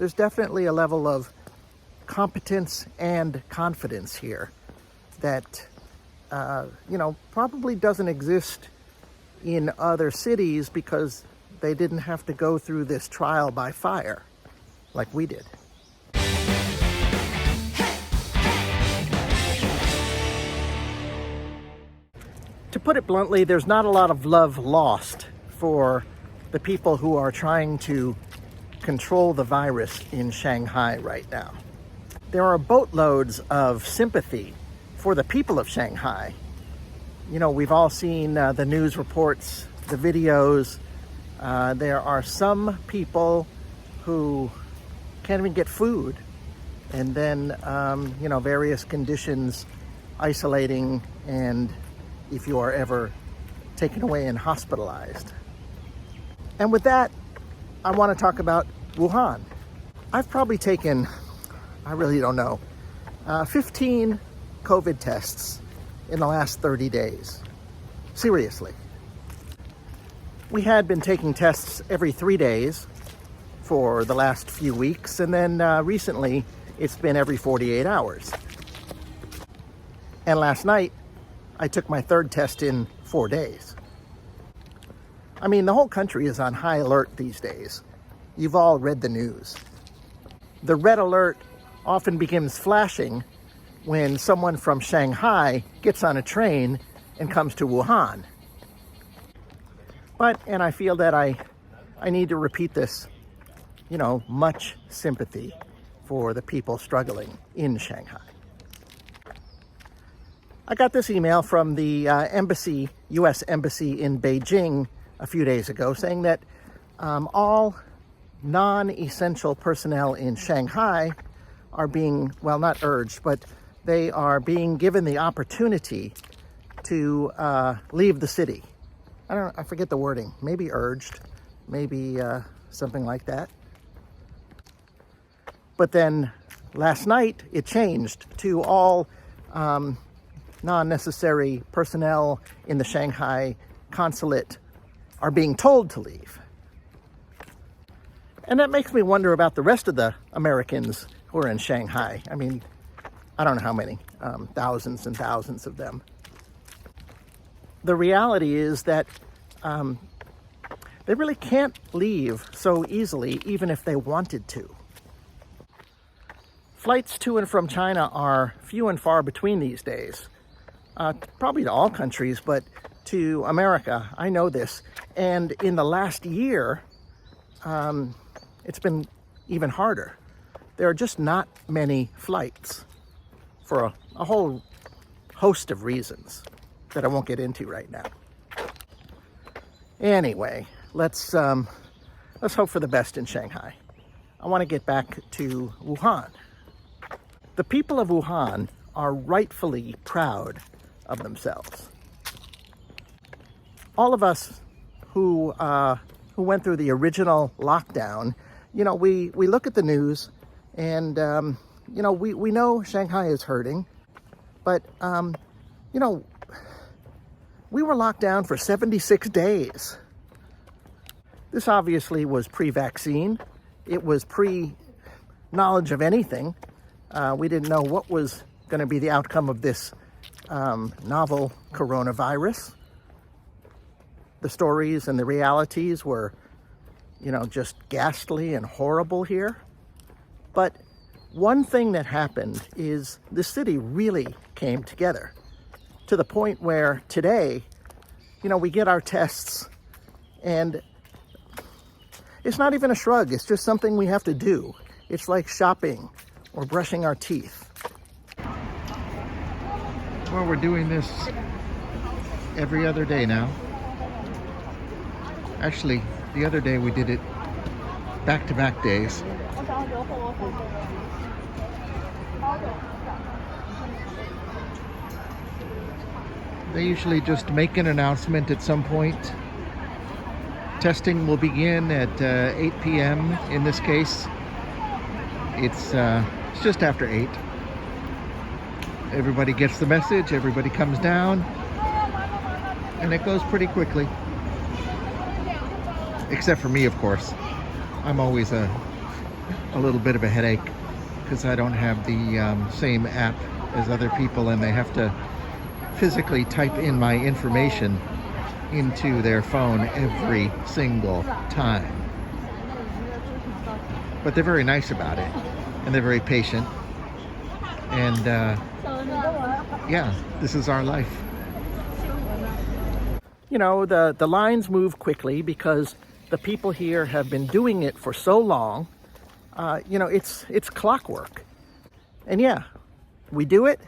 there's definitely a level of competence and confidence here that, probably doesn't exist in other cities because they didn't have to go through this trial by fire like we did. To put it bluntly, there's not a lot of love lost for the people who are trying to control the virus in Shanghai right now. There are boatloads of sympathy for the people of Shanghai. We've all seen the news reports, the videos. There are some people who can't even get food, and then, various conditions, isolating, and if you are ever taken away and hospitalized. And with that, I want to talk about Wuhan. I've probably taken, I really don't know, 15 COVID tests in the last 30 days. Seriously. We had been taking tests every 3 days for the last few weeks, and then recently it's been every 48 hours. And last night, I took my third test in 4 days. I mean, the whole country is on high alert these days. You've all read the news. The red alert often begins flashing when someone from Shanghai gets on a train and comes to Wuhan. And I feel that I need to repeat this, much sympathy for the people struggling in Shanghai. I got this email from the U.S. Embassy in Beijing a few days ago saying that all non-essential personnel in Shanghai are being, not urged, but they are being given the opportunity to leave the city. I forget the wording, maybe urged, maybe something like that. But then last night it changed to all non-necessary personnel in the Shanghai consulate are being told to leave. And that makes me wonder about the rest of the Americans who are in Shanghai. I mean, I don't know how many, thousands and thousands of them. The reality is that they really can't leave so easily, even if they wanted to. Flights to and from China are few and far between these days. Probably to all countries, but to America, I know this. And in the last year, it's been even harder. There are just not many flights for a whole host of reasons that I won't get into right now. Anyway, let's hope for the best in Shanghai. I want to get back to Wuhan. The people of Wuhan are rightfully proud of themselves. All of us who went through the original lockdown, we look at the news and, we know Shanghai is hurting, but, we were locked down for 76 days. This obviously was pre-vaccine. It was pre-knowledge of anything. We didn't know what was going to be the outcome of this novel coronavirus. The stories and the realities were, just ghastly and horrible here. But one thing that happened is the city really came together to the point where today, we get our tests and it's not even a shrug. It's just something we have to do. It's like shopping or brushing our teeth. Well, we're doing this every other day now. Actually, the other day we did it back-to-back days. They usually just make an announcement at some point. Testing will begin at 8 p.m. in this case. It's just after 8. Everybody gets the message, everybody comes down, and it goes pretty quickly. Except for me, of course. I'm always a a little bit of a headache because I don't have the same app as other people, and they have to physically type in my information into their phone every single time. But they're very nice about it, and they're very patient, and yeah, this is our life. You know, the lines move quickly because the people here have been doing it for so long. You know, it's clockwork. And yeah, we do it,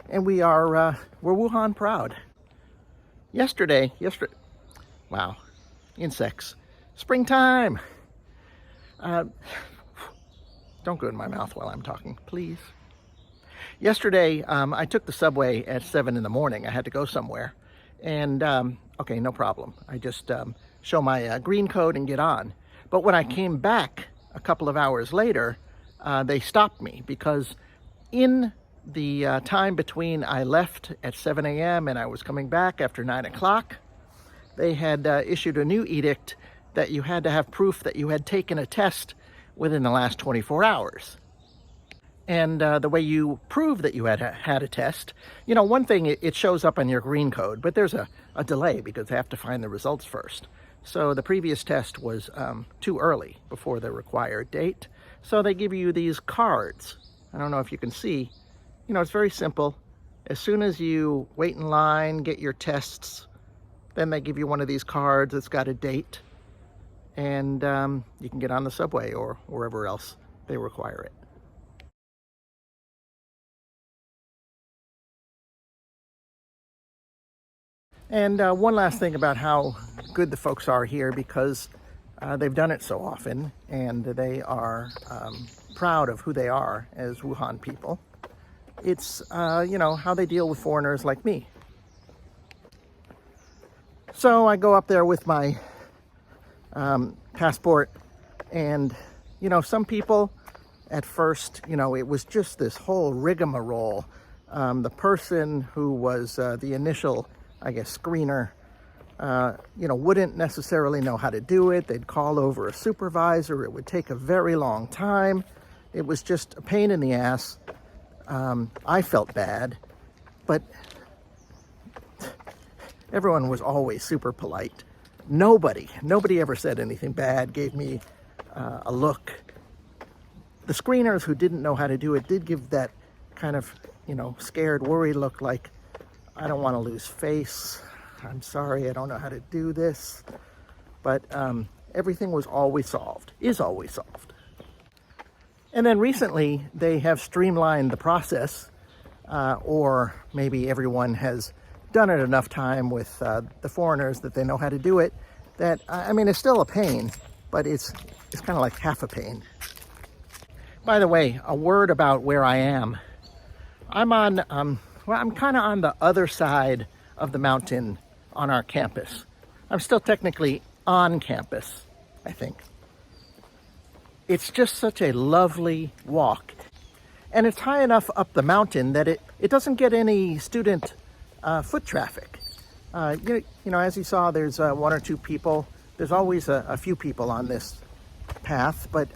and we're Wuhan proud. Yesterday, wow, insects, springtime. Don't go in my mouth while I'm talking, please. Yesterday, I took the subway at 7 in the morning. I had to go somewhere. And, okay, no problem. I just show my green code and get on. But when I came back a couple of hours later, they stopped me because in the time between I left at 7 a.m. and I was coming back after 9 o'clock, they had issued a new edict that you had to have proof that you had taken a test within the last 24 hours. And the way you prove that you had a test, you know, one thing, it shows up on your green code, but there's a delay because they have to find the results first. So the previous test was too early before the required date. So they give you these cards. I don't know if you can see. You know, it's very simple. As soon as you wait in line, get your tests, then they give you one of these cards that's got a date, and you can get on the subway or wherever else they require it. And one last thing about how good the folks are here, because they've done it so often, and they are proud of who they are as Wuhan people. It's, you know, how they deal with foreigners like me. So I go up there with my passport, and, you know, some people at first, you know, it was just this whole rigmarole. The person who was the initial, I guess, screener, you know, wouldn't necessarily know how to do it. They'd call over a supervisor. It would take a very long time. It was just a pain in the ass. I felt bad, but everyone was always super polite. Nobody ever said anything bad, gave me a look. The screeners who didn't know how to do it did give that kind of, you know, scared, worried look, like, I don't want to lose face. I'm sorry, I don't know how to do this. But everything was always solved, is always solved. And then recently, they have streamlined the process, or maybe everyone has done it enough time with the foreigners that they know how to do it, that, I mean, it's still a pain, but it's kind of like half a pain. By the way, a word about where I am. I'm on, well, I'm kind of on the other side of the mountain on our campus. I'm still technically on campus, I think. It's just such a lovely walk. And it's high enough up the mountain that it doesn't get any student foot traffic. You know, as you saw, there's one or two people. There's always a few people on this path, but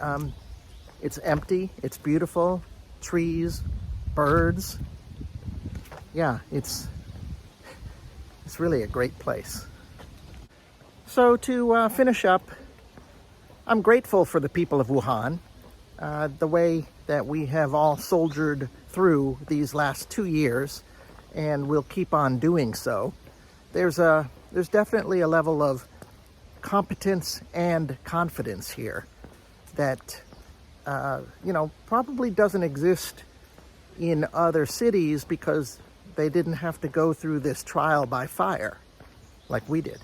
it's empty, it's beautiful, trees, birds. Yeah, it's really a great place. So to finish up, I'm grateful for the people of Wuhan, the way that we have all soldiered through these last 2 years, and we'll keep on doing so. There's definitely a level of competence and confidence here that, you know, probably doesn't exist in other cities because they didn't have to go through this trial by fire like we did.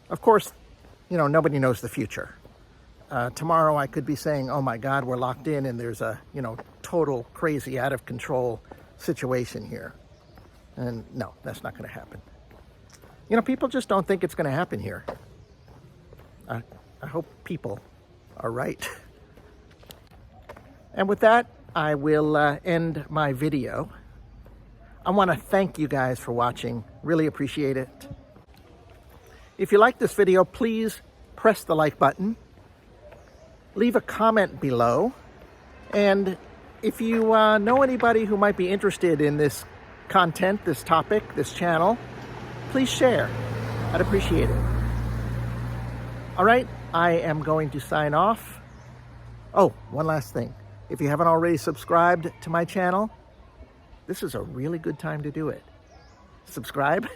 Of course, you know, nobody knows the future. Tomorrow I could be saying, oh my God, we're locked in and there's a, you know, total crazy out of control situation here. And no, that's not going to happen. You know, people just don't think it's going to happen here. I hope people are right. And with that, I will end my video. I want to thank you guys for watching. Really appreciate it. If you like this video, please press the like button. leave a comment below. And if you know anybody who might be interested in this content, this topic, this channel, please share. I'd appreciate it. All right, I am going to sign off. Oh, one last thing. If you haven't already subscribed to my channel, this is a really good time to do it. Subscribe.